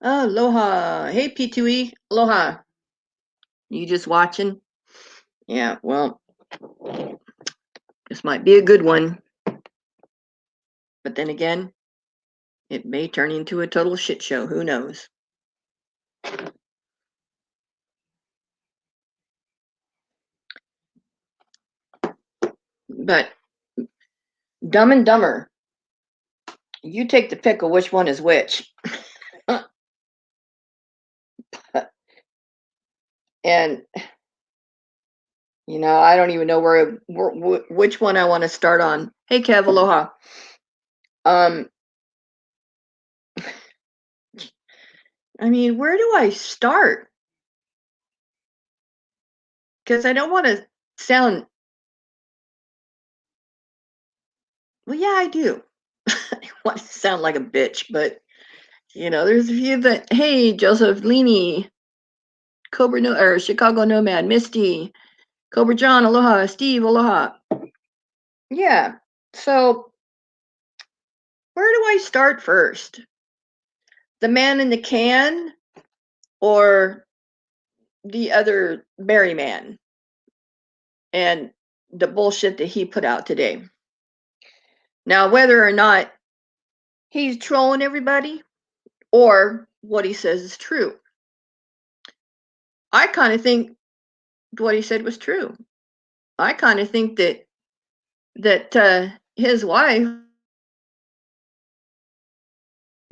Aloha. Hey, P2E. Aloha. You just watching? Yeah, well, this might be a good one. But then again, it may turn into a total shit show. Who knows? But Dumb and Dumber, you take the pick of which one is which. And, I don't even know which one I want to start on. Hey, Kev, aloha. I mean, where do I start? Because I don't want to sound. Well, yeah, I do. I want to sound like a bitch, but there's a few that. Hey, Joseph Leany, Cobra no or Chicago Nomad, Misty, Cobra John, aloha, Steve, aloha. Yeah. So where do I start first? The man in the can or the other Barry man and the bullshit that he put out today? Now, whether or not he's trolling everybody or what he says is true, I kind of think what he said was true. I kind of think that his wife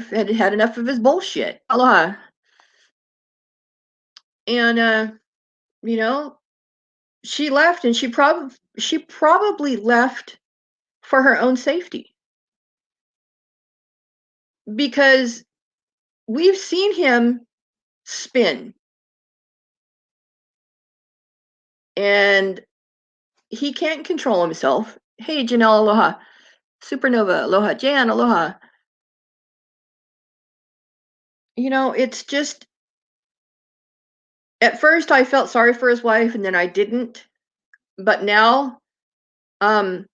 had had enough of his bullshit. Aloha. And she left, and she probably left for her own safety, because we've seen him spin, and he can't control himself. Hey, Janelle, aloha. Supernova, aloha. Jan, aloha. It's just, at first I felt sorry for his wife, and then I didn't. But now, I'm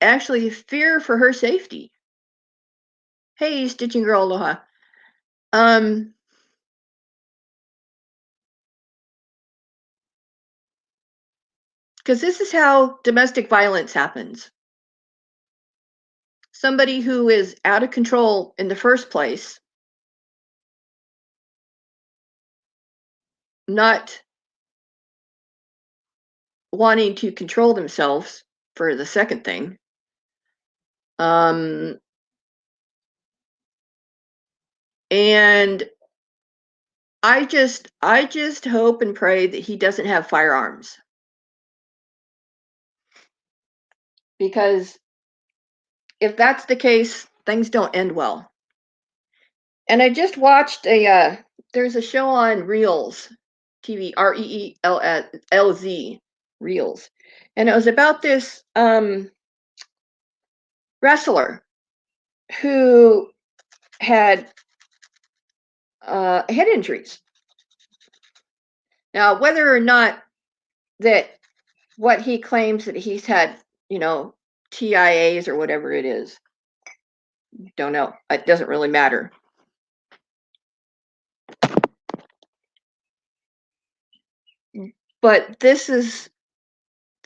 actually fear for her safety. Hey, Stitching Girl, aloha. Because this is how domestic violence happens. Somebody who is out of control in the first place, not wanting to control themselves for the second thing. And I just hope and pray that he doesn't have firearms, because if that's the case, things don't end well. And I just watched there's a show on Reels TV, REELZ, Reels, and it was about this wrestler who had head injuries. Now, whether or not that what he claims that he's had, TIAs or whatever it is, don't know. It doesn't really matter. But this is,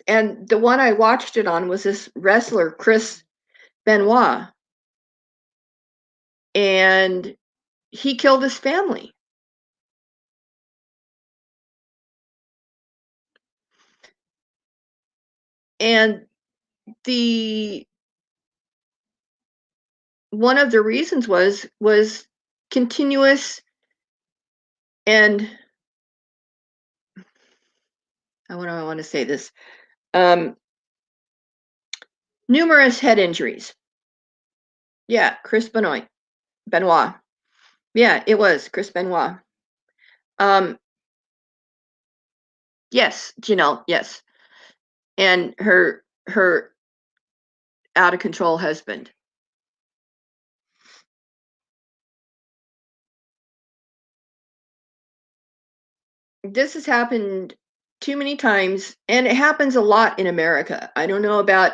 and the one I watched it on was this wrestler, Chris Benoit, and he killed his family. And one of the reasons was continuous, and how do I want to say this? Numerous head injuries. Yeah, Chris Benoit. Yeah, it was Chris Benoit. Yes, Janelle, yes. And her out of control husband. This has happened too many times, and it happens a lot in America. I don't know about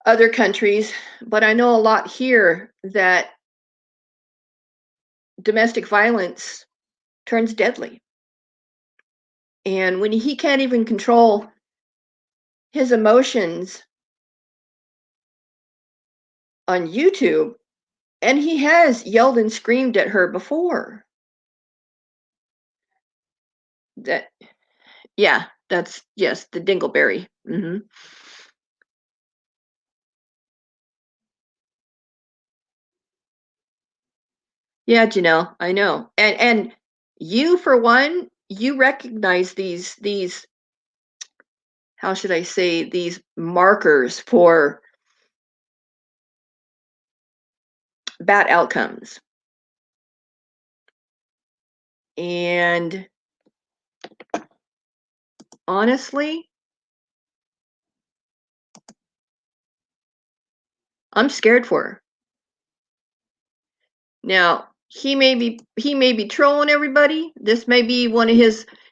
other countries, but I know a lot here that domestic violence turns deadly. And when he can't even control his emotions on YouTube, and he has yelled and screamed at her before. That, yeah, that's, yes, the dingleberry. Yeah, Janelle, I know. And you, for one, you recognize these, how should I say, these markers for bad outcomes. And honestly, I'm scared for her. Now, he may be trolling everybody. This may be one of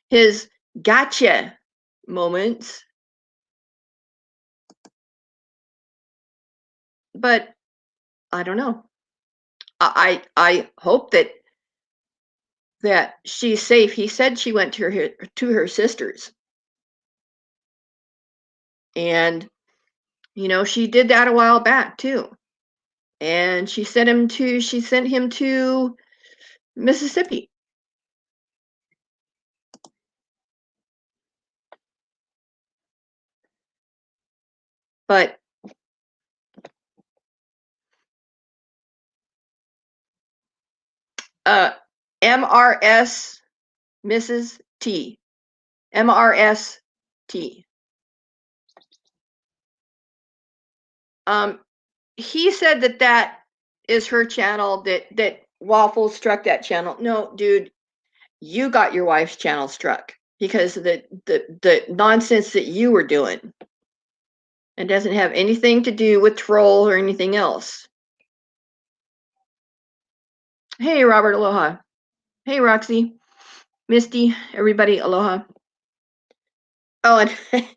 his gotcha moments. But I don't know. I hope that she's safe. He said she went to her sister's, and she did that a while back too. And she sent him to Mississippi. But uh, MRS Mrs. T. MRS T. He said that is her channel, that Waffle struck that channel. No, dude, you got your wife's channel struck because of the nonsense that you were doing. It doesn't have anything to do with trolls or anything else. Hey, Robert, aloha. Hey, Roxy, Misty, everybody, aloha. Oh, and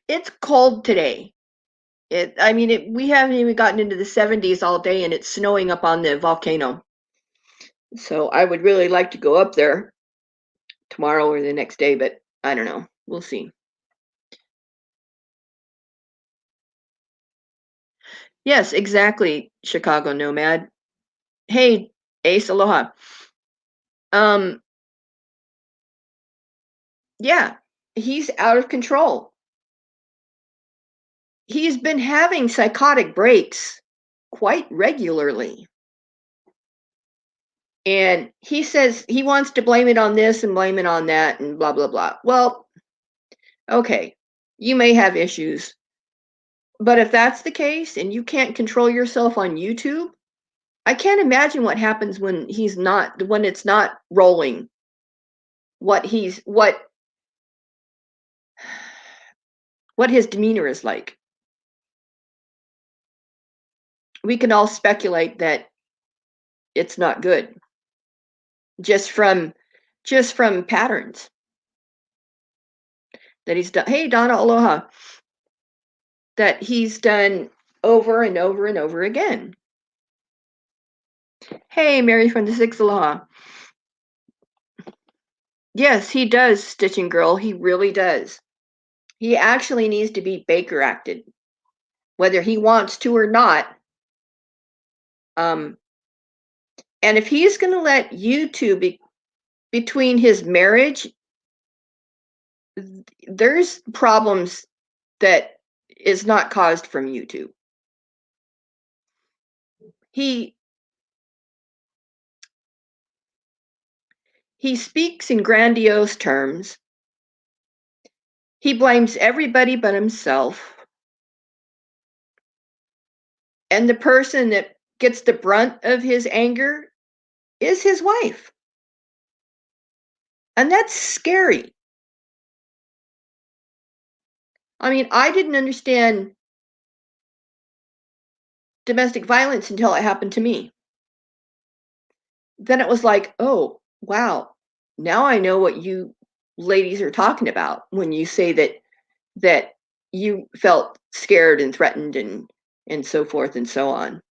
it's cold today. We haven't even gotten into the 70s all day, and it's snowing up on the volcano. So I would really like to go up there tomorrow or the next day, but I don't know. We'll see. Yes, exactly, Chicago Nomad. Hey, Ace, aloha. Um, yeah, he's out of control. He's been having psychotic breaks quite regularly. And he says he wants to blame it on this and blame it on that and blah, blah, blah. Well, okay, you may have issues, but if that's the case and you can't control yourself on YouTube, I can't imagine what happens when it's not rolling. What his demeanor is like. We can all speculate that it's not good just from patterns that he's done. Hey, Donna, aloha. That he's done over and over and over again. Hey, Mary from the Six, aloha. Yes, he does, Stitching Girl. He really does. He actually needs to be Baker acted, whether he wants to or not. And if he's going to let YouTube be between his marriage, there's problems that is not caused from YouTube. He speaks in grandiose terms. He blames everybody but himself. And the person that gets the brunt of his anger is his wife. And that's scary. I mean, I didn't understand domestic violence until it happened to me. Then it was like, oh, wow. Now I know what you ladies are talking about when you say that you felt scared and threatened and so forth and so on.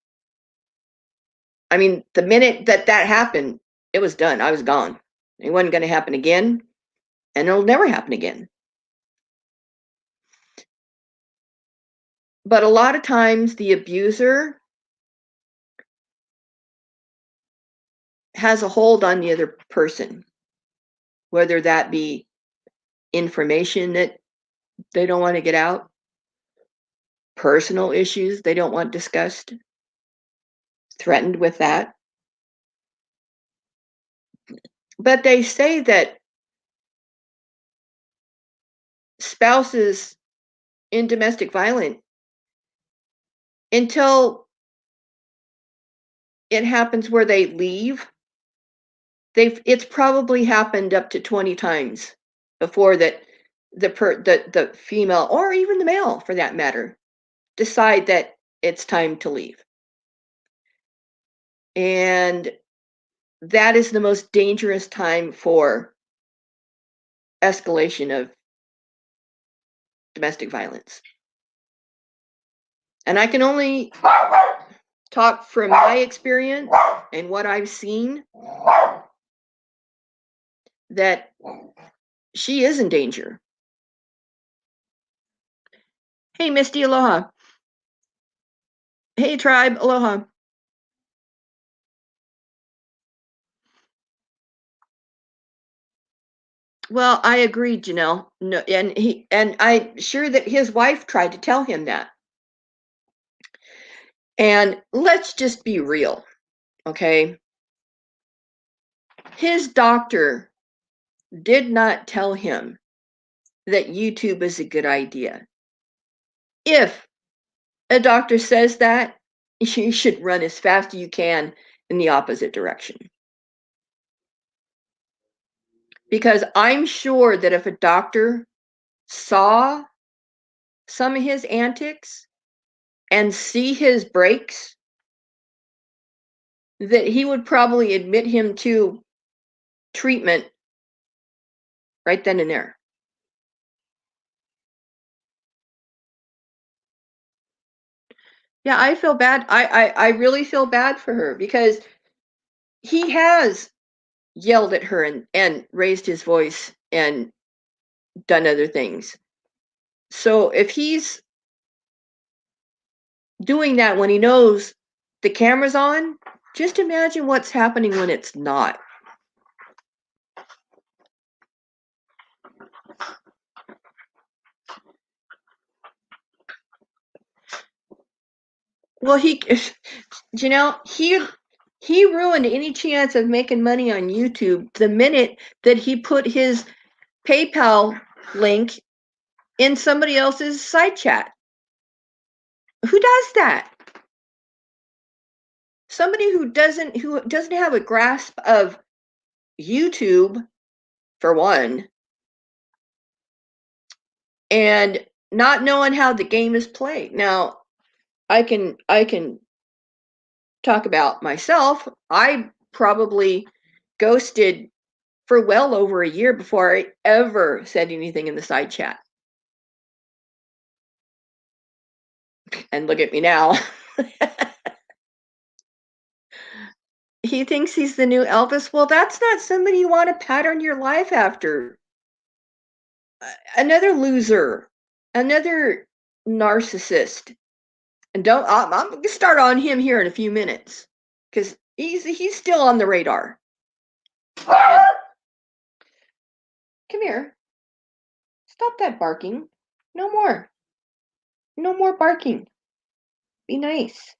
I mean, the minute that happened, It was done. I was gone. It wasn't going to happen again, and it'll never happen again. But a lot of times the abuser has a hold on the other person, whether that be information that they don't want to get out, personal issues they don't want discussed, threatened with that. But they say that spouses in domestic violence, until it happens where they leave, it's probably happened up to 20 times before that the female, or even the male for that matter, decide that it's time to leave. And that is the most dangerous time for escalation of domestic violence. And I can only talk from my experience and what I've seen, that she is in danger. Hey, Misty, aloha. Hey, tribe, aloha. Well, I agree, Janelle. No, and I'm sure that his wife tried to tell him that. And let's just be real, okay? His doctor did not tell him that YouTube is a good idea. If a doctor says that, you should run as fast as you can in the opposite direction. Because I'm sure that if a doctor saw some of his antics and see his breaks, that he would probably admit him to treatment right then and there. Yeah, I feel bad. I really feel bad for her, because he has yelled at her and raised his voice and done other things. So if he's doing that when he knows the camera's on, just imagine what's happening when it's not. Well, he ruined any chance of making money on YouTube the minute that he put his PayPal link in somebody else's side chat. Who does that? Somebody who doesn't have a grasp of YouTube, for one, and not knowing how the game is played. Now, I can talk about myself. I probably ghosted for well over a year before I ever said anything in the side chat. And look at me now. He thinks he's the new Elvis. Well, that's not somebody you want to pattern your life after. Another loser, another narcissist. And I'm going to start on him here in a few minutes, because he's still on the radar. Come here. Stop that barking. No more. No more barking. Be nice.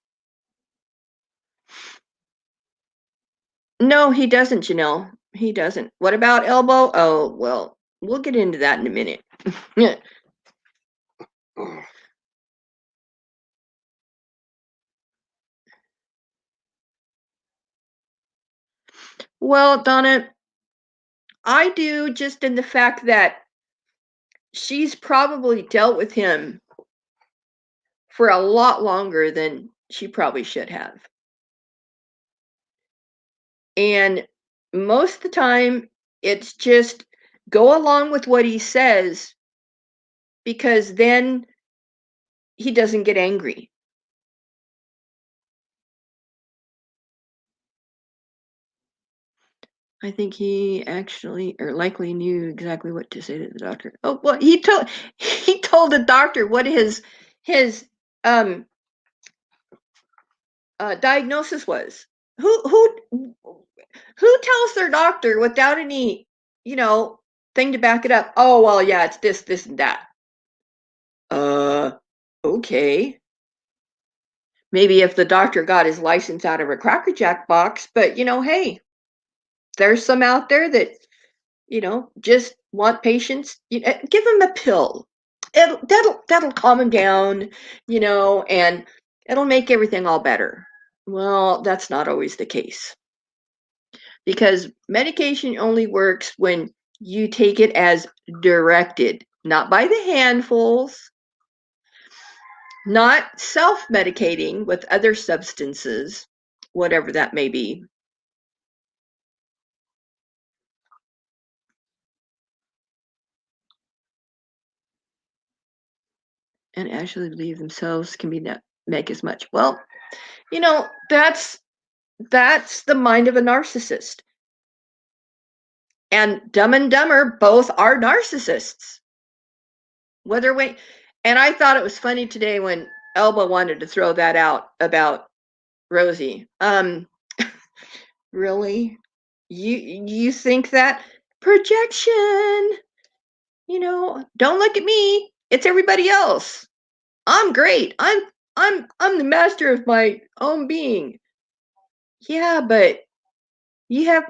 No, he doesn't, Janelle. He doesn't. What about Elbow? Oh, well, we'll get into that in a minute. Well, Donna, I do, just in the fact that she's probably dealt with him for a lot longer than she probably should have. And most of the time, it's just go along with what he says, because then he doesn't get angry. I think he actually or likely knew exactly what to say to the doctor. Oh, well, he told the doctor what his um diagnosis was. Who tells their doctor without any, you know, thing to back it up? Oh, well, yeah, it's this and that. Okay. Maybe if the doctor got his license out of a Cracker Jack box, but hey, there's some out there that just want patients. Give them a pill. That'll calm them down, and it'll make everything all better. Well, that's not always the case because medication only works when you take it as directed, not by the handfuls, not self-medicating with other substances, whatever that may be. And actually believe themselves can be make as much. Well, that's the mind of a narcissist. And Dumb and Dumber both are narcissists. Whether we and I thought it was funny today when Elba wanted to throw that out about Rosie. Really? You think that projection? Don't look at me. It's everybody else. I'm great. I'm the master of my own being. Yeah, but you have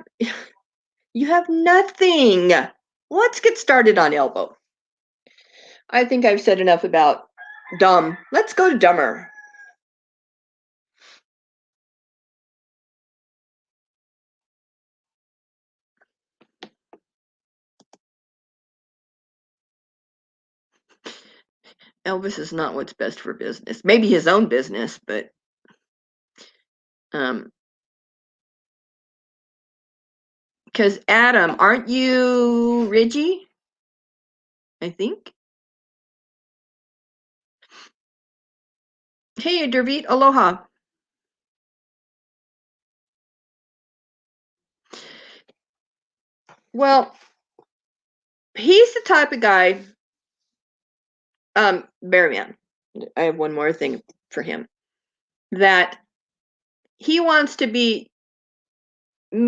you have nothing. Let's get started on Elbow. I think I've said enough about dumb. Let's go to dumber. Elvis is not what's best for business. Maybe his own business, but because Adam, aren't you Reggie? I think. Hey, Dervit, aloha. Well, he's the type of guy. Bearman. I have one more thing for him. That he wants to be.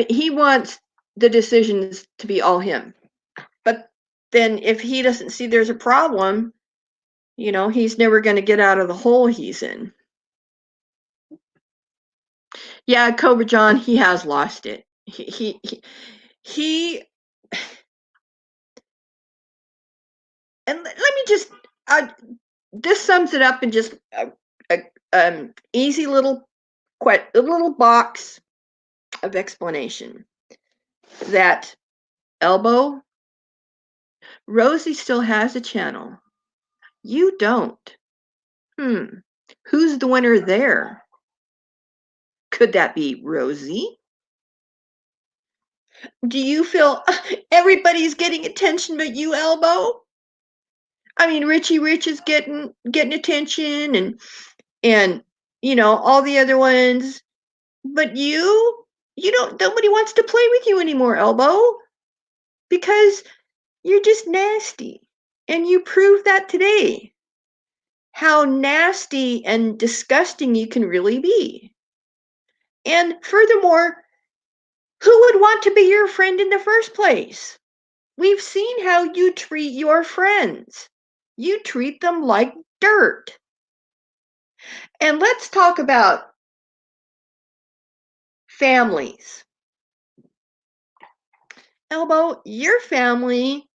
He wants the decisions to be all him. But then, if he doesn't see there's a problem, he's never going to get out of the hole he's in. Yeah, Cobra John, he has lost it. He and let me just this sums it up in just a easy little box of explanation that Elbow Rosie still has a channel. You don't. Who's the winner there? Could that be Rosie? Do you feel everybody's getting attention but you, Elbow? I mean, Richie Rich is getting attention and all the other ones, but you don't. Nobody wants to play with you anymore, Elbow, because you're just nasty, and you proved that today. How nasty and disgusting you can really be. And furthermore, who would want to be your friend in the first place? We've seen how you treat your friends. You treat them like dirt. And let's talk about families. Elbow, your family,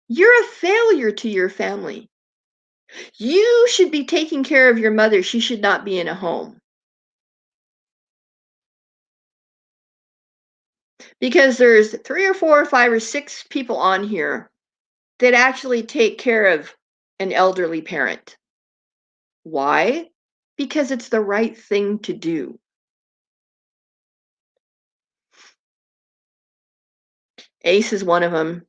you're a failure to your family. You should be taking care of your mother. She should not be in a home. Because there's 3 or 4 or 5 or 6 people on here that actually take care of an elderly parent. Why? Because it's the right thing to do. Ace is one of them.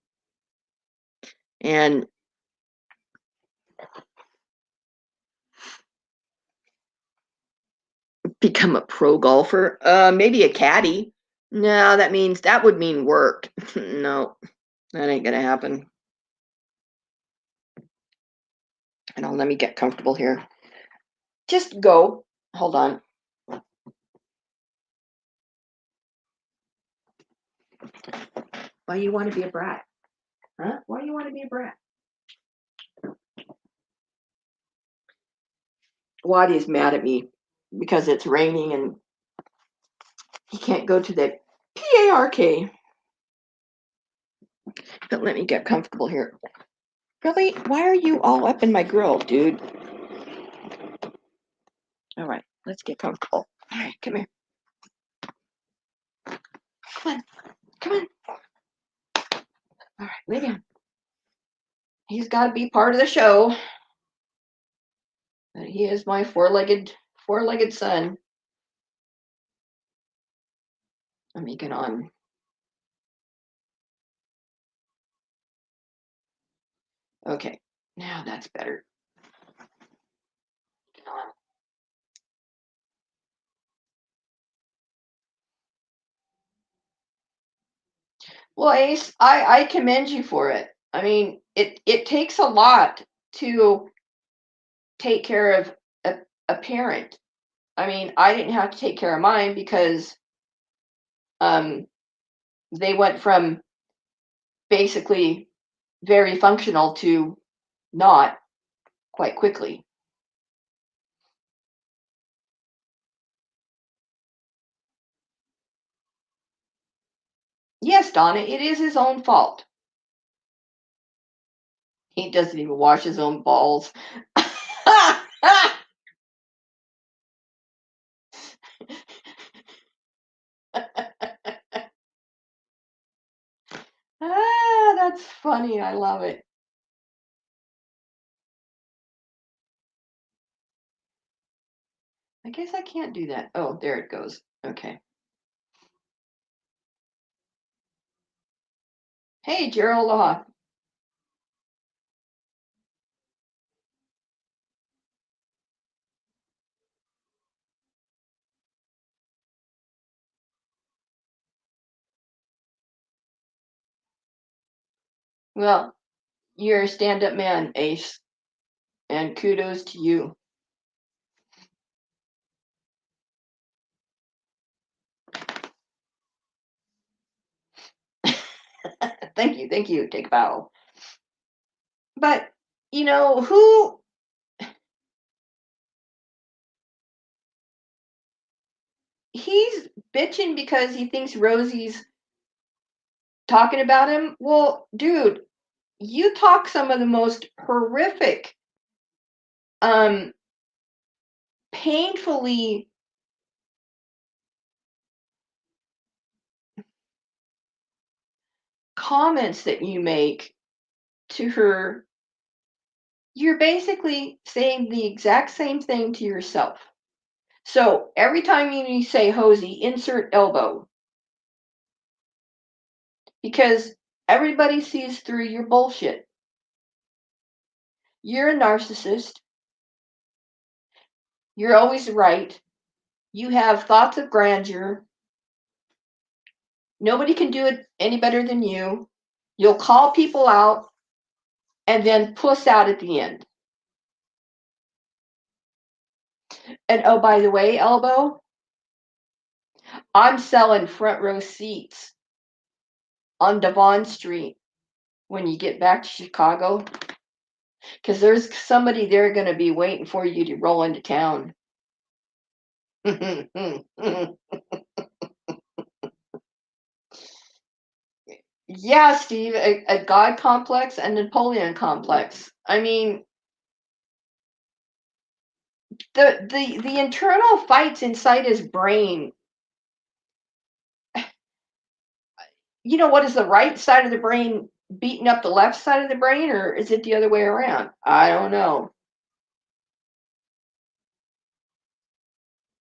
And become a pro golfer. Maybe a caddy. No, that would mean work. No, that ain't gonna happen. And let me get comfortable here. Just go. Hold on. Why you want to be a brat? Huh? Why do you want to be a brat? Waddy is mad at me because it's raining and he can't go to the PARK. But let me get comfortable here. Really? Why are you all up in my grill, dude? All right, let's get comfortable. All right, come here. Come on. Come on. All right, lay down. He's got to be part of the show. He is my four-legged son. Let me get on. Okay, now that's better. Get on. Well, Ace, I commend you for it. I mean, it takes a lot to take care of a parent. I mean, I didn't have to take care of mine because um, they went from basically very functional to not quite quickly. Yes, Donna, it is his own fault. He doesn't even wash his own balls. That's funny. I love it. I guess I can't do that. Oh, there it goes. Okay. Hey, Gerald. Aloha. Well, you're a stand-up man, Ace, and kudos to you. Thank you. Take a bow. But you know who? He's bitching because he thinks Rosie's talking about him. Well, dude, you talk some of the most horrific, um, painfully comments that you make to her. You're basically saying the exact same thing to yourself. So every time you say hosey, insert elbow because everybody sees through your bullshit. You're a narcissist. You're always right. You have thoughts of grandeur. Nobody can do it any better than you. You'll call people out and then puss out at the end. And oh, by the way, Elbow, I'm selling front row seats on Devon Street when you get back to Chicago because there's somebody there going to be waiting for you to roll into town. Yeah, Steve, a God complex and Napoleon complex. I mean, the internal fights inside his brain. You know, what is the right side of the brain beating up the left side of the brain, or is it the other way around? I don't know.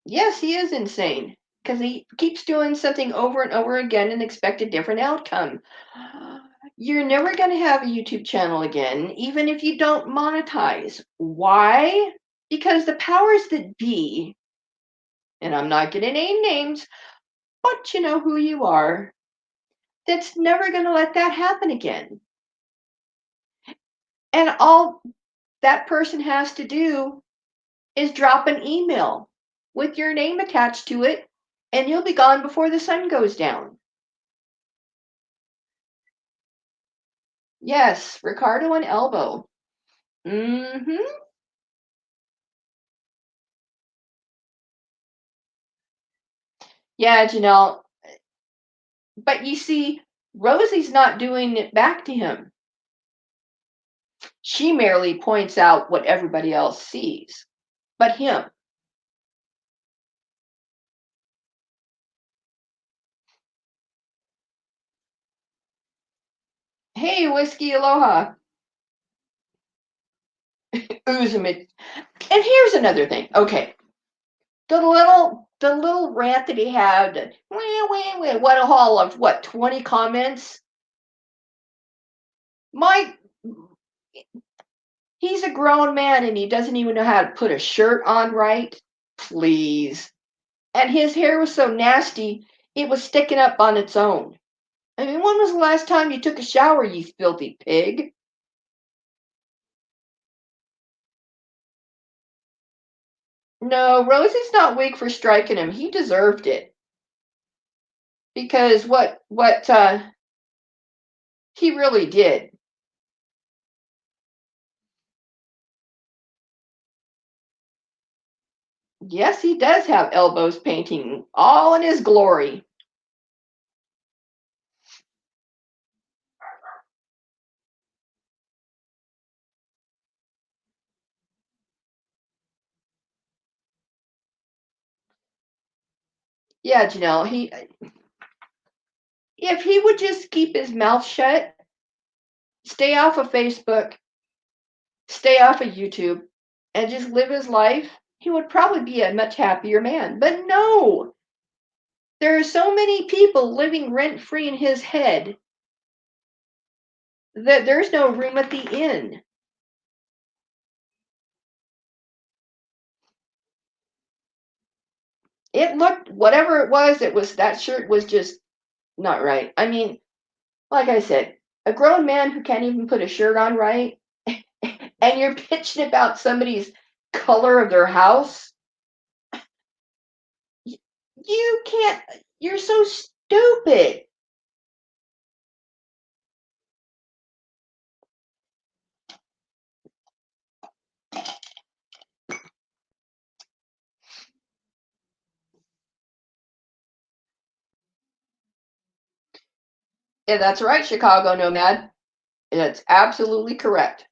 Yes, he is insane because he keeps doing something over and over again and expect a different outcome. You're never going to have a YouTube channel again, even if you don't monetize. Why? Because the powers that be, and I'm not going to name names, but you know who you are. That's never going to let that happen again. And all that person has to do is drop an email with your name attached to it, and you'll be gone before the sun goes down. Yes, Ricardo and Elbow. Mm-hmm. Yeah, Janelle. But you see, Rosie's not doing it back to him. She merely points out what everybody else sees, but him. Hey, Whiskey Aloha. Uzumit. And here's another thing. Okay. The little rant that he had, what a haul of what, 20 comments? My He's a grown man and he doesn't even know how to put a shirt on right. Please. And his hair was so nasty, it was sticking up on its own. I mean, when was the last time you took a shower, you filthy pig? No, Rosie's not weak for striking him. He deserved it. Because what he really did. Yes, he does have elbows painting all in his glory. Yeah, Janelle, if he would just keep his mouth shut, stay off of Facebook, stay off of YouTube, and just live his life, he would probably be a much happier man. But no, there are so many people living rent free in his head that there's no room at the inn. It looked, whatever it was that shirt was just not right. I mean, like I said, a grown man who can't even put a shirt on right, and you're bitching about somebody's color of their house. You can't, you're so stupid. Yeah, that's right, Chicago Nomad. That's absolutely correct.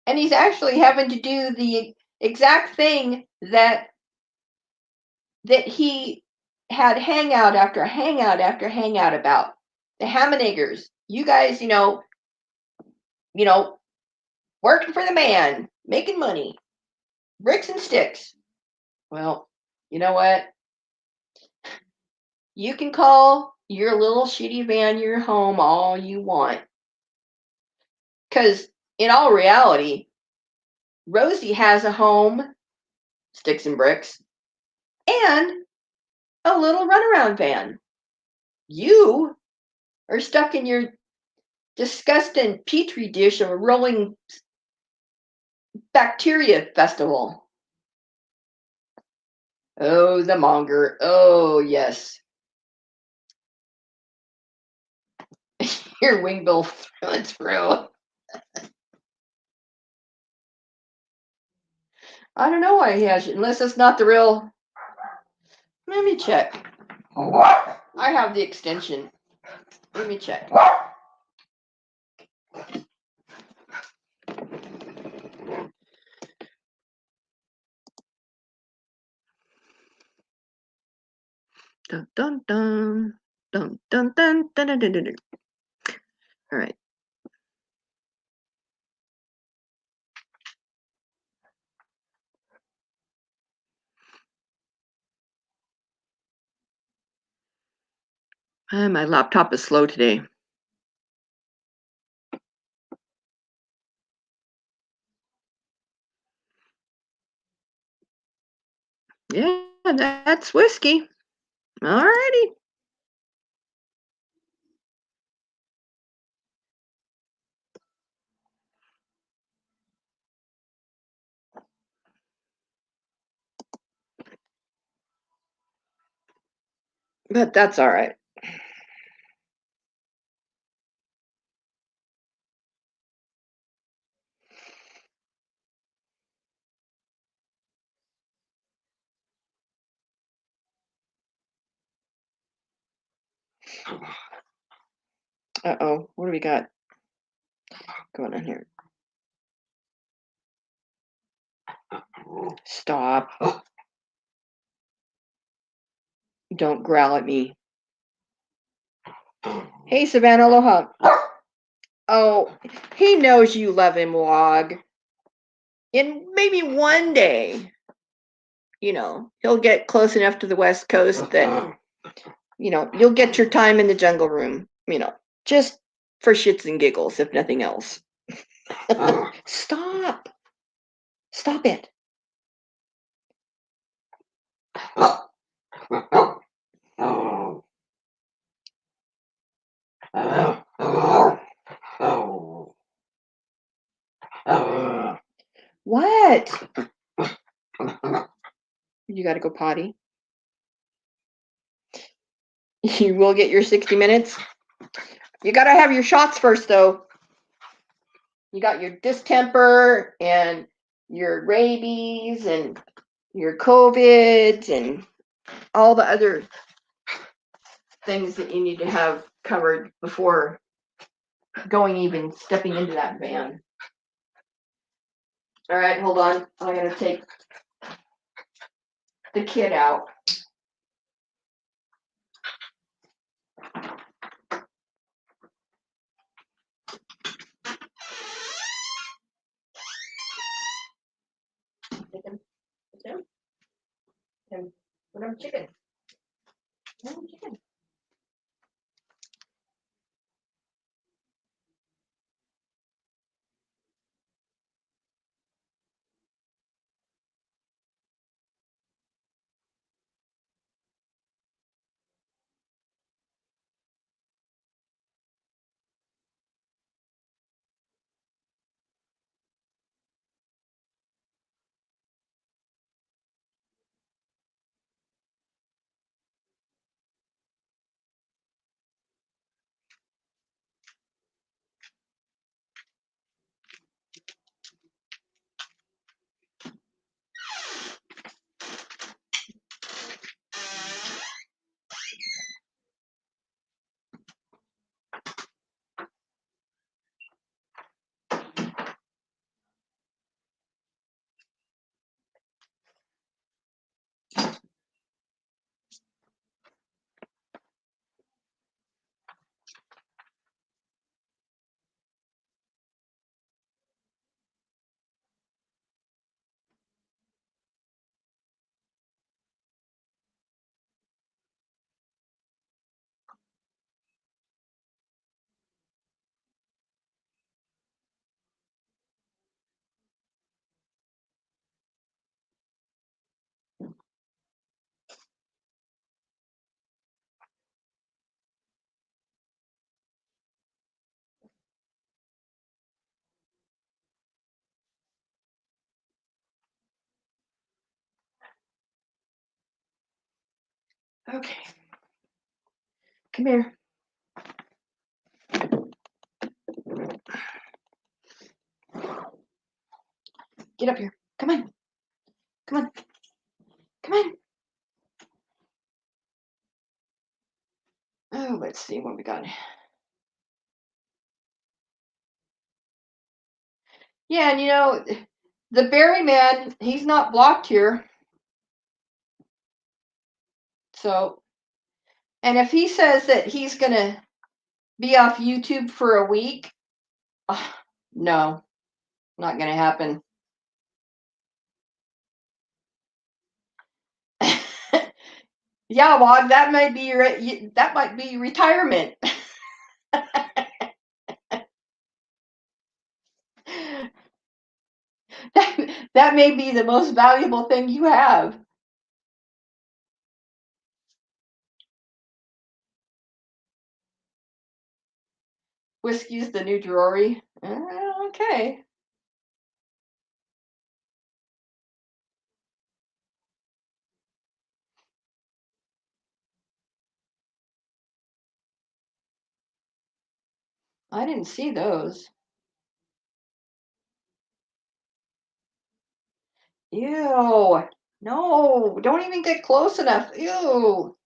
And he's actually having to do the exact thing that he had hangout after hangout after hangout about. The Hamanagers. You guys, you know, working for the man, making money, bricks and sticks. Well, you know what? You can call your little shitty van your home all you want. Because in all reality, Rosie has a home, sticks and bricks, and a little runaround van. You are stuck in your disgusting petri dish of a rolling bacteria festival. Oh, the monger. Oh, yes. Your wing bill through and through. I don't know why he has it, unless it's not the real. Let me check. I have the extension. Let me check. Dun dun dun dun dun dun dun dun dun. Dun. All right. My laptop is slow today. Yeah, that's whiskey. All righty. But that's all right. Uh-oh. What do we got going on here? Stop. Don't growl at me. Hey, Savannah, aloha. Oh, he knows you love him, Wog. And maybe one day, he'll get close enough to the West Coast that, you'll get your time in the jungle room, just for shits and giggles, if nothing else. Stop. Stop it. What? You got to go potty? You will get your 60 minutes? You got to have your shots first, though. You got your distemper and your rabies and your COVID and all the other things that you need to have covered before stepping into that van. All right, hold on. I'm going to take the kid out. Put him chicken. Chicken. Okay. Come here. Get up here. Come on. Come on. Come on. Oh, let's see what we got. Yeah, and the Berry Man, he's not blocked here. So, and if he says that he's going to be off YouTube for a week, no, not going to happen. Yeah, Wog, that might be retirement. that may be the most valuable thing you have. Whiskey's the new Drury. Okay. I didn't see those. Ew. No, don't even get close enough. Ew.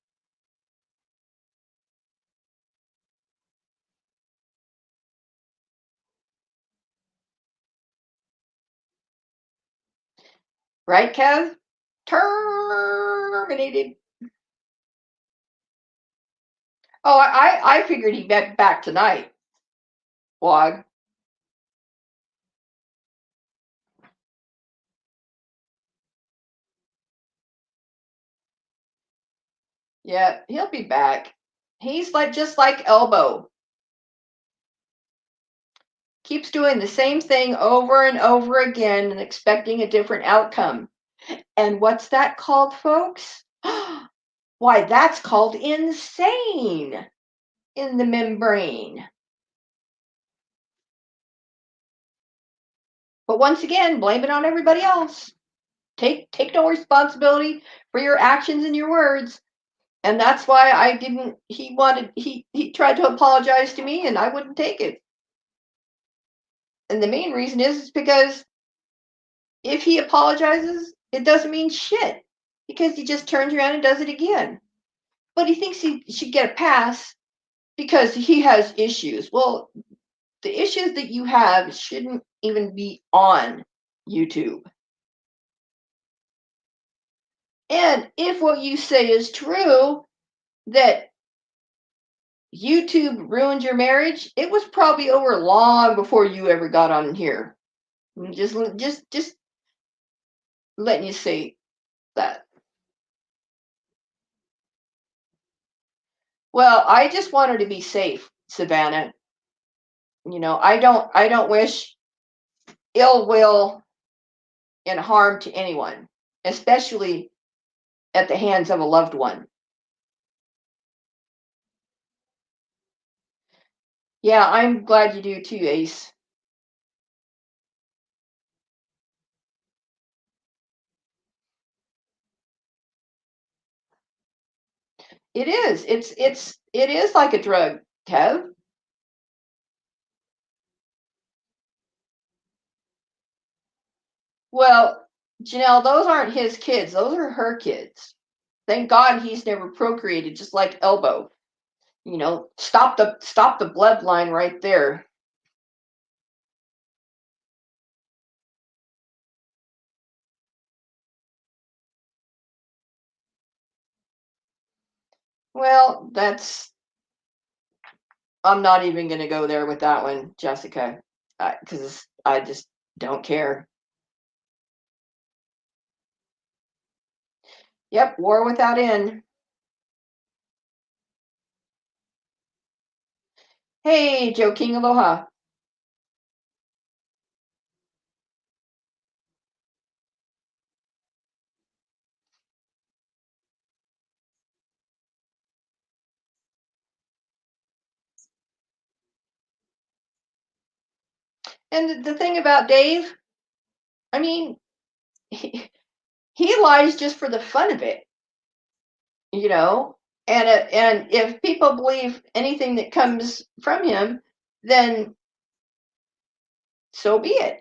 Right, Kev? Terminated. Oh, I figured he meant back tonight. Wog. Yeah, he'll be back. He's like just like Elbow. Keeps doing the same thing over and over again and expecting a different outcome. And what's that called, folks? Why, that's called insane in the membrane. But once again, blame it on everybody else. Take no responsibility for your actions and your words. And that's why I didn't he tried to apologize to me and I wouldn't take it. And the main reason is because if he apologizes, it doesn't mean shit. Because he just turns around and does it again. But he thinks he should get a pass because he has issues. Well, the issues that you have shouldn't even be on YouTube. And if what you say is true, that YouTube ruined your marriage, it was probably over long before you ever got on here. Just letting you say that. Well, I just want her to be safe, Savannah. I don't wish ill will and harm to anyone, especially at the hands of a loved one. Yeah, I'm glad you do too, Ace. It is. It is like a drug, Kev. Well, Janelle, those aren't his kids. Those are her kids. Thank God he's never procreated, just like Elbow. Stop the bloodline right there. Well, I'm not even going to go there with that one, Jessica, because I just don't care. Yep, war without end. Hey, Joe King, aloha. And the thing about Dave, I mean, he lies just for the fun of it, you know. And if people believe anything that comes from him, then so be it.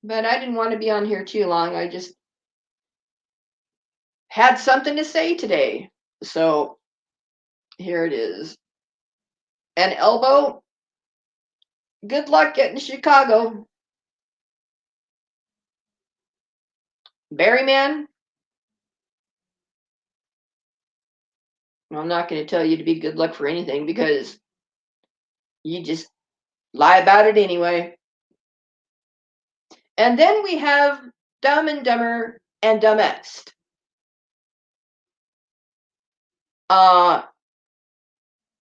But I didn't want to be on here too long. I just had something to say today. So here it is. And Elbow, good luck getting to Chicago. Berryman, I'm not going to tell you to be good luck for anything because you just lie about it anyway. And then we have Dumb and Dumber and Dumbest.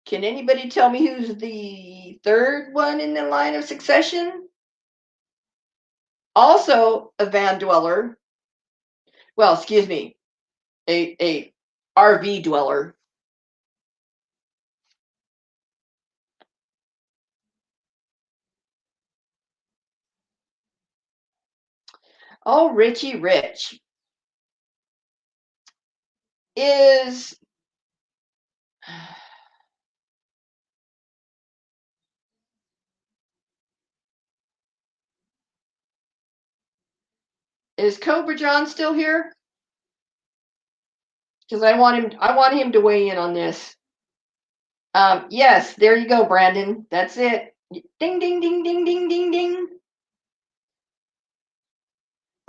Can anybody tell me who's the third one in the line of succession? Also a van dweller. Well, excuse me, a RV dweller. Oh, Richie Rich is is Cobra John still here? Because I want him to weigh in on this. Yes, there you go, Brandon. That's it. Ding ding ding ding ding ding ding.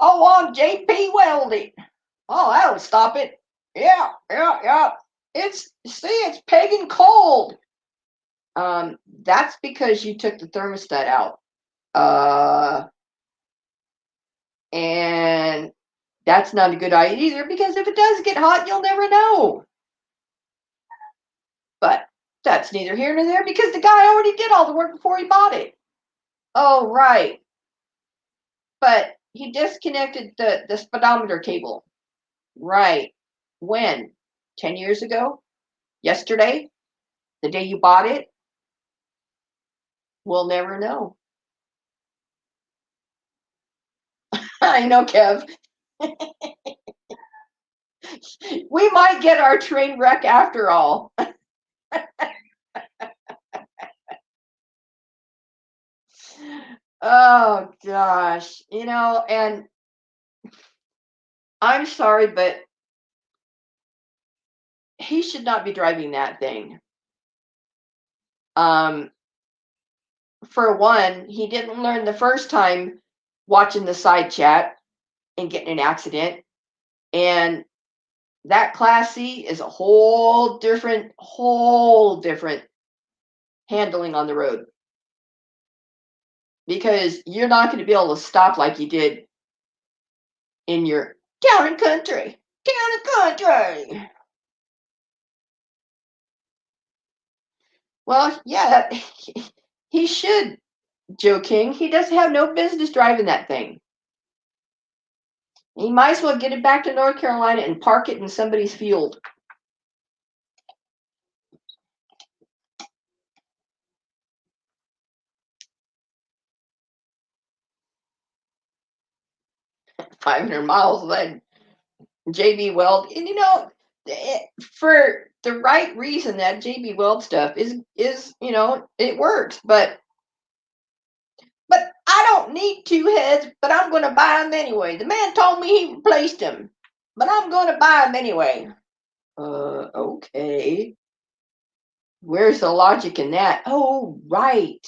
Oh, on JP Welding. Oh, that'll stop it. Yeah, yeah, yeah. It's pagan cold. That's because you took the thermostat out. And that's not a good idea either, because if it does get hot, you'll never know. But that's neither here nor there, because the guy already did all the work before he bought it. Oh, right. But he disconnected the speedometer cable. Right. When? 10 years ago? Yesterday? The day you bought it? We'll never know. I know, Kev. We might get our train wreck after all. Oh, gosh. And I'm sorry, but he should not be driving that thing. Um, for one, he didn't learn the first time watching the side chat and getting an accident. And that Class C is a whole different handling on the road, because you're not going to be able to stop like you did in your town and country. Well, yeah, he should, Joe King. He doesn't have no business driving that thing. He might as well get it back to North Carolina and park it in somebody's field. $500 then. JB Weld, and for the right reason, that JB Weld stuff is it works, but I don't need two heads, but I'm going to buy them anyway. The man told me he replaced them, but I'm going to buy them anyway. Okay. Where's the logic in that? Oh, right.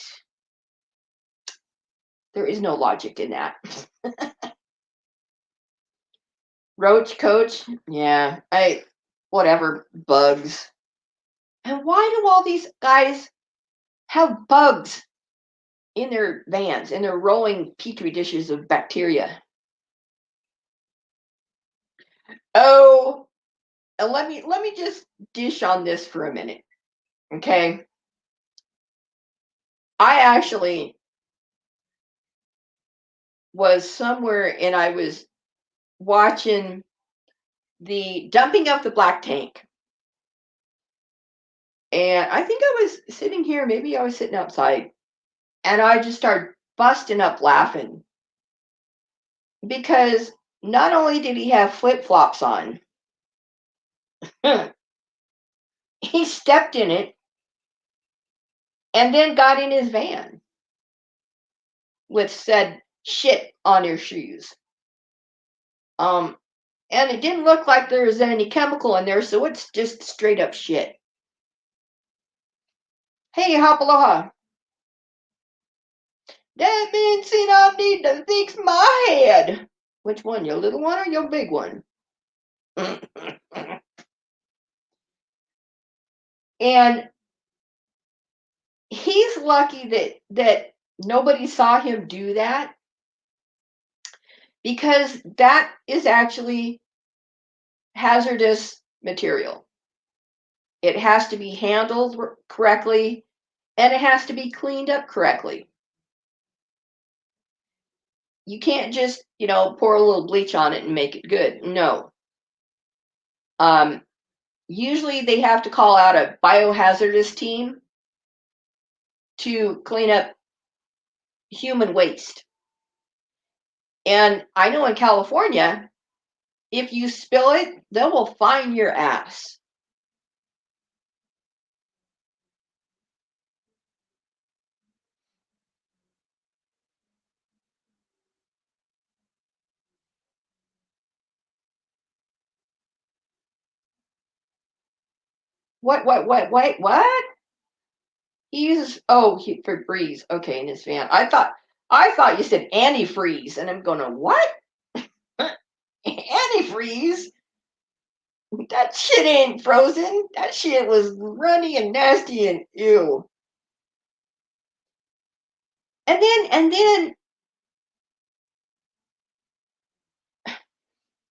There is no logic in that. Roach coach, yeah, whatever, bugs. And why do all these guys have bugs in their vans, in their rolling petri dishes of bacteria? Oh, and let me just dish on this for a minute, okay? I actually was somewhere and I was watching the dumping of the black tank. And I think I was sitting here, maybe I was sitting outside, and I just started busting up laughing, because not only did he have flip-flops on, he stepped in it and then got in his van with said shit on his shoes. And it didn't look like there was any chemical in there, so it's just straight up shit. Hey, Hopaloha. That means I need to fix my head. Which one, your little one or your big one? And he's lucky that nobody saw him do that, because that is actually hazardous material. It has to be handled correctly, and it has to be cleaned up correctly. You can't just, pour a little bleach on it and make it good. No. Um, Usually they have to call out a biohazardous team to clean up human waste. And I know in California, if you spill it, they will fine your ass. What? He uses for Breeze. Okay, in his van. I thought you said antifreeze, and I'm going, what? Antifreeze? That shit ain't frozen. That shit was runny and nasty and ew. And then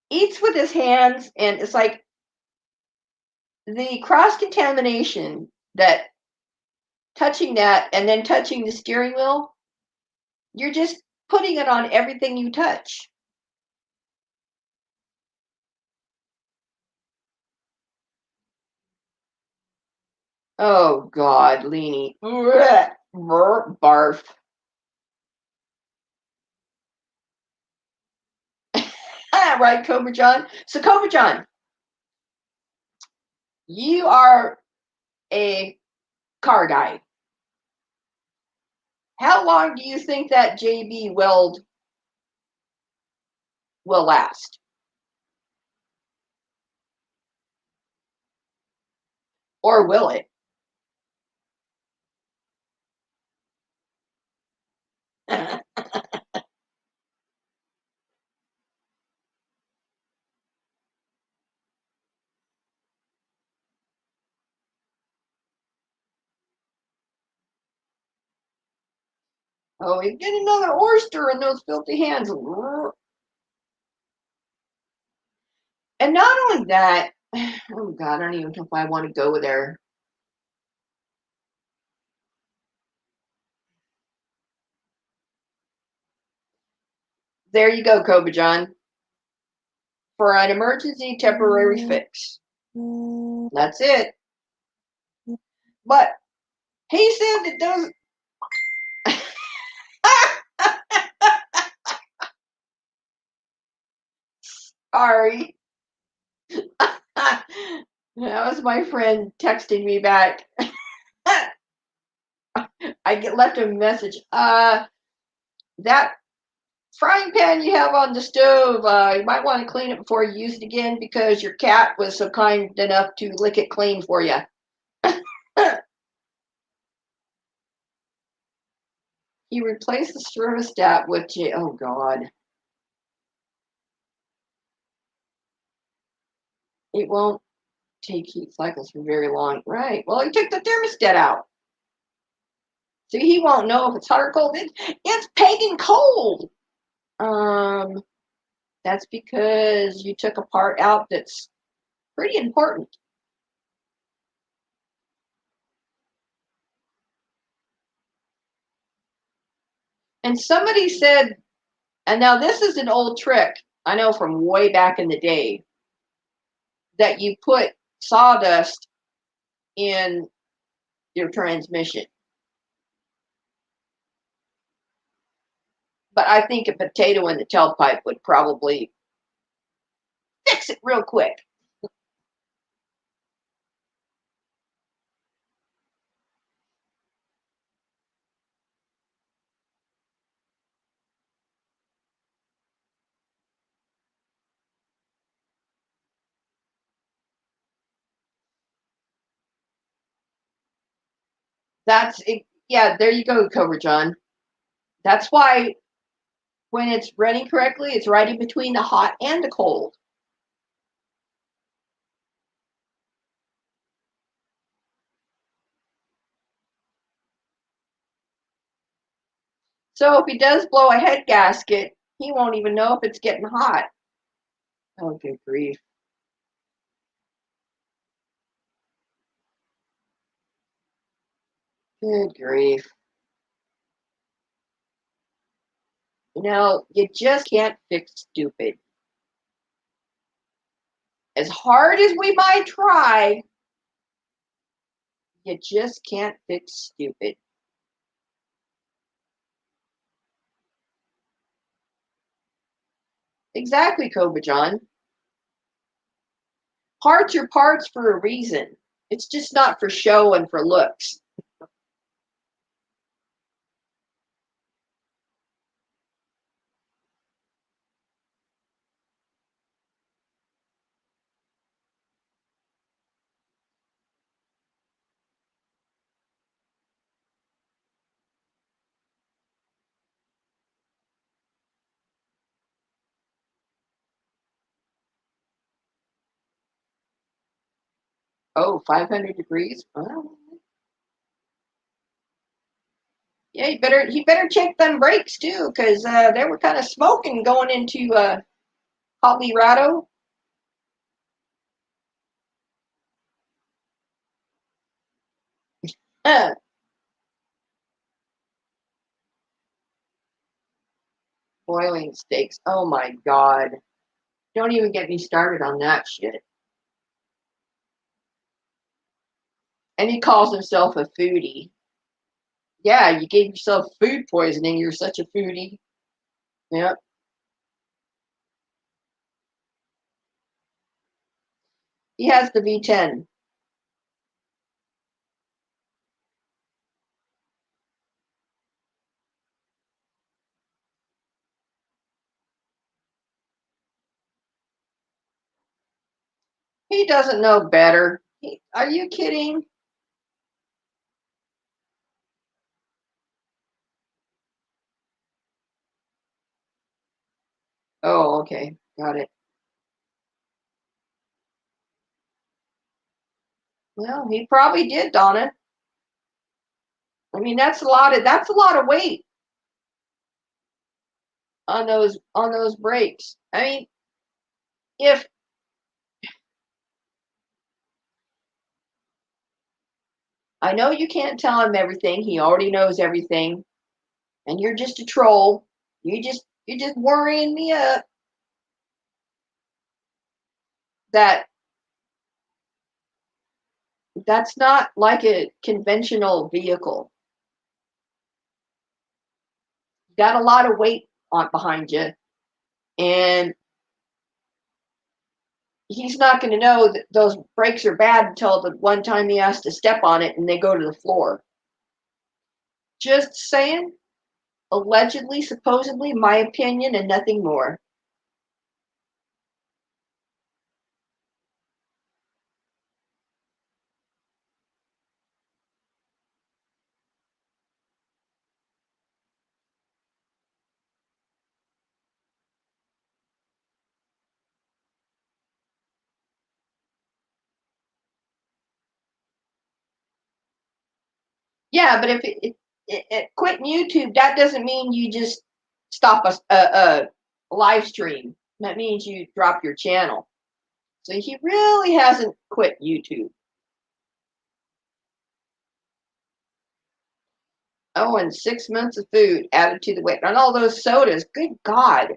eats with his hands, and it's like the cross contamination that touching that and then touching the steering wheel, you're just putting it on everything you touch. Oh God, Leanie. Barf. Right, Cobra John. So Cobra John, you are a car guy. How long do you think that JB weld will last? Or will it? Oh, you get another oyster in those filthy hands. And not only that, oh God, I don't even know if I want to go there. There you go, Cobra John. For an emergency temporary fix. That's it. But he said that those. Sorry. That was my friend texting me back. Left him a message. That frying pan you have on the stove, you might want to clean it before you use it again because your cat was so kind enough to lick it clean for you. He replaced the thermostat with oh God. It won't take heat cycles for very long. Right. Well, he took the thermostat out. So he won't know if it's hot or cold. It's pagan cold. Um, that's because you took a part out that's pretty important. And somebody said, and now this is an old trick, I know from way back in the day, that you put sawdust in your transmission. But I think a potato in the tailpipe would probably fix it real quick. That's it. Yeah, there you go, Cobra John. That's why when it's running correctly, it's right in between the hot and the cold. So if he does blow a head gasket, he won't even know if it's getting hot. Oh, good grief. Good grief. You just can't fix stupid. As hard as we might try, you just can't fix stupid. Exactly, Cobra John. Parts are parts for a reason. It's just not for show and for looks. Oh, 500 degrees? Well, yeah, you better check them brakes too, because they were kind of smoking going into Colorado. Uh, Boiling steaks. Oh my God. Don't even get me started on that shit. And he calls himself a foodie. Yeah, you gave yourself food poisoning. You're such a foodie. Yep. He has the V10. He doesn't know better. Are you kidding? Oh, okay. Got it. Well, he probably did, Donna. I mean, that's a lot of weight on those brakes. I mean, if I know you can't tell him everything, he already knows everything, and you're just a troll. You're just worrying me up that that's not like a conventional vehicle. You got a lot of weight on behind you, and he's not going to know that those brakes are bad until the one time he has to step on it and they go to the floor. Just saying, allegedly, supposedly, my opinion and nothing more. Yeah, but if quitting YouTube, that doesn't mean you just stop a live stream. That means you drop your channel. So he really hasn't quit YouTube. Oh, and 6 months of food added to the weight. And all those sodas, good God.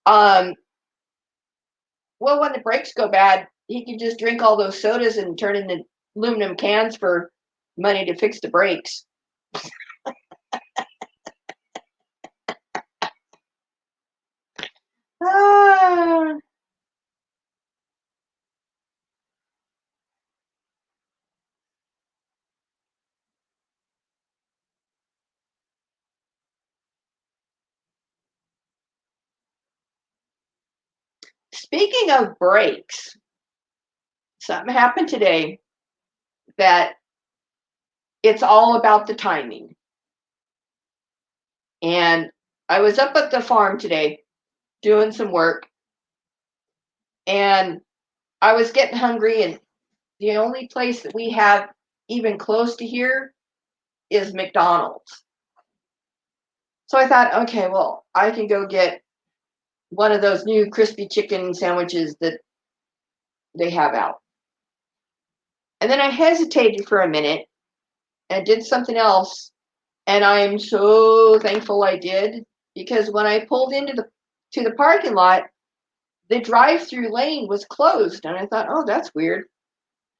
Um, well, when the brakes go bad, he can just drink all those sodas and turn into aluminum cans for money to fix the brakes. Ah. Speaking of brakes, something happened today that it's all about the timing. And I was up at the farm today doing some work, and I was getting hungry, and the only place that we have even close to here is McDonald's. So I thought, okay, well, I can go get one of those new crispy chicken sandwiches that they have out. And then I hesitated for a minute, and did something else. And I'm so thankful I did, because when I pulled into the parking lot, the drive-through lane was closed, and I thought, oh, that's weird.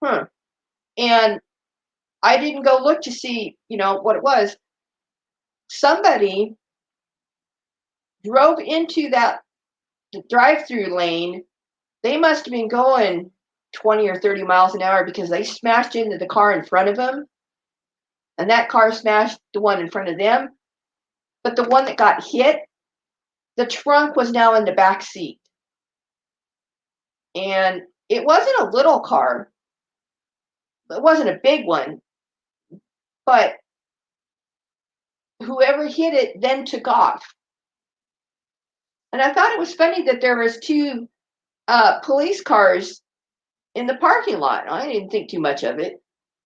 Huh. And I didn't go look to see, what it was. Somebody drove into that drive-through lane. They must have been going 20 or 30 miles an hour, because they smashed into the car in front of them, and that car smashed the one in front of them. But the one that got hit, the trunk was now in the back seat. And it wasn't a little car. It wasn't a big one, but whoever hit it then took off. And I thought it was funny that there was two police cars in the parking lot. I didn't think too much of it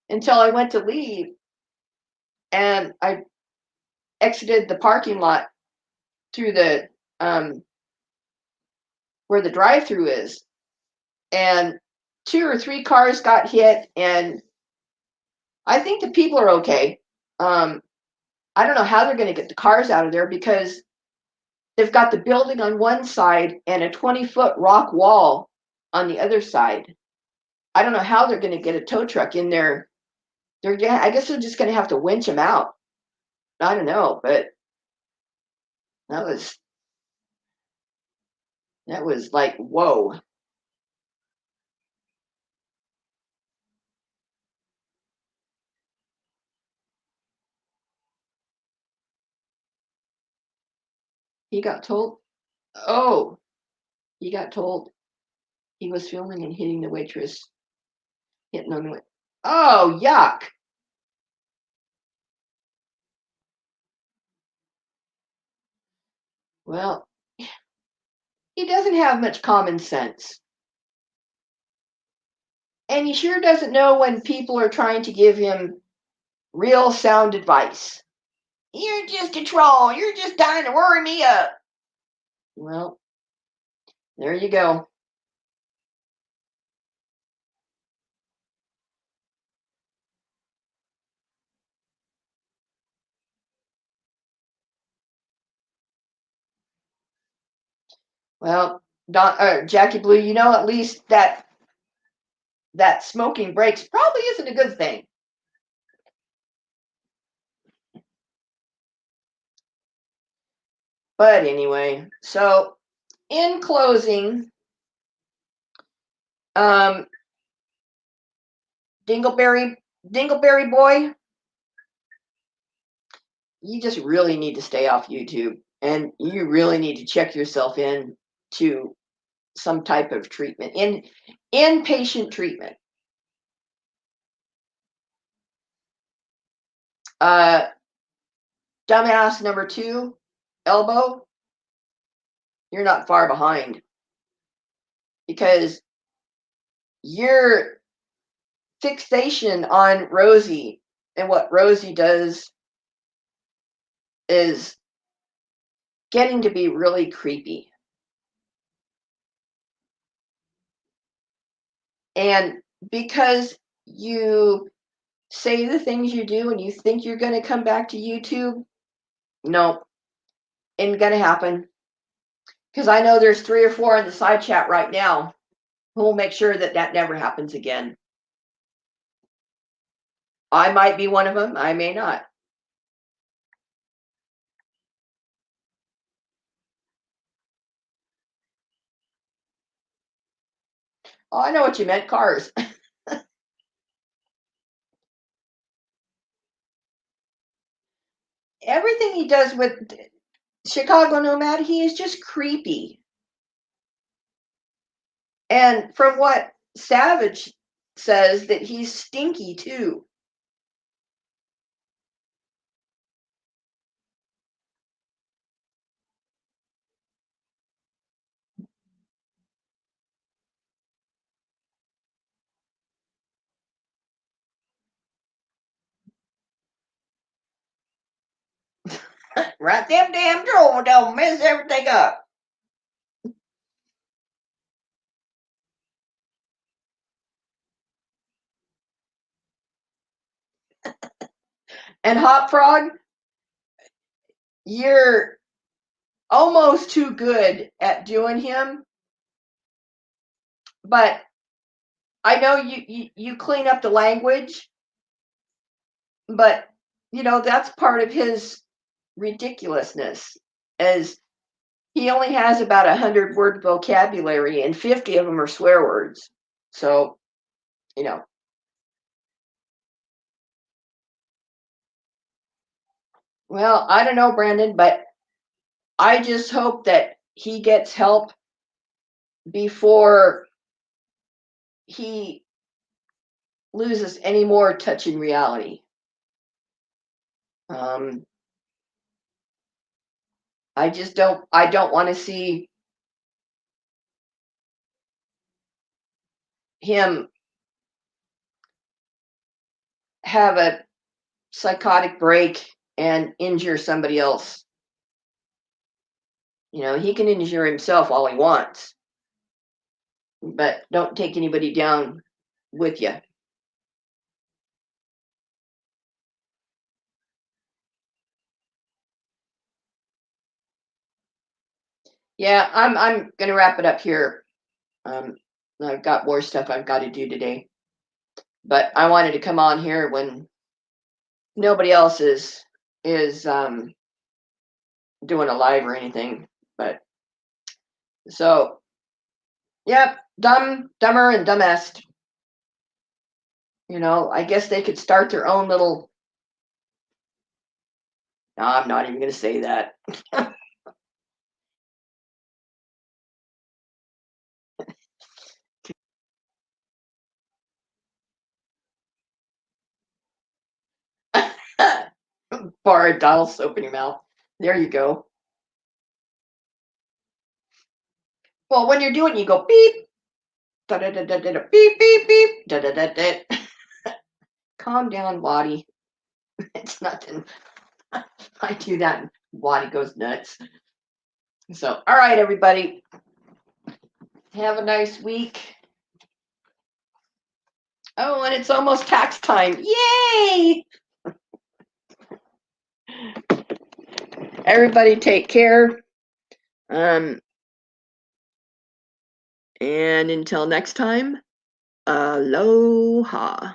until I went to leave, and I exited the parking lot through the where the drive-through is, and 2 or 3 cars got hit, and I think the people are okay. I don't know how they're going to get the cars out of there, because they've got the building on one side and a 20-foot rock wall on the other side. I don't know how they're going to get a tow truck in there. I guess they're just going to have to winch them out. I don't know, but that was like, whoa. He got told, oh, he got told he was filming and hitting the waitress, hitting on the way. Oh, yuck. Well, he doesn't have much common sense. And he sure doesn't know when people are trying to give him real sound advice. You're just a troll. You're just trying to worry me up. Well, there you go. Well, Jackie Blue, at least that smoking breaks probably isn't a good thing. But anyway, so in closing, um, Dingleberry boy, you just really need to stay off YouTube, and you really need to check yourself in to some type of treatment, inpatient treatment. Uh, Dumbass number 2, Elbow, you're not far behind, because your fixation on Rosie and what Rosie does is getting to be really creepy. And because you say the things you do and you think you're going to come back to YouTube, no, ain't going to happen. Because I know there's 3 or 4 in the side chat right now who will make sure that that never happens again. I might be one of them. I may not. Oh, I know what you meant, cars. Everything he does with Chicago Nomad, he is just creepy. And from what Savage says, that he's stinky too. Right, them damn drawers don't mess everything up. And Hot Frog, you're almost too good at doing him, but I know you clean up the language, but that's part of his ridiculousness, as he only has about 100-word vocabulary, and 50 of them are swear words. So, you know, well, I don't know, Brandon, but I just hope that he gets help before he loses any more touch in reality. Um, I don't want to see him have a psychotic break and injure somebody else. He can injure himself all he wants, but don't take anybody down with you. Yeah, I'm gonna wrap it up here. Um, I've got more stuff I've got to do today, but I wanted to come on here when nobody else is doing a live or anything. But so, yep, dumber, and dumbest. I guess they could start their own little. No, I'm not even gonna say that. Bar a dial soap in your mouth. There you go. Well, when you're doing it, you go beep, da da da da da beep beep beep, da da da da. Calm down, Waddy. It's nothing. I do that, and Waddy goes nuts. So, all right, everybody, have a nice week. Oh, and it's almost tax time. Yay! Everybody take care. And until next time, aloha.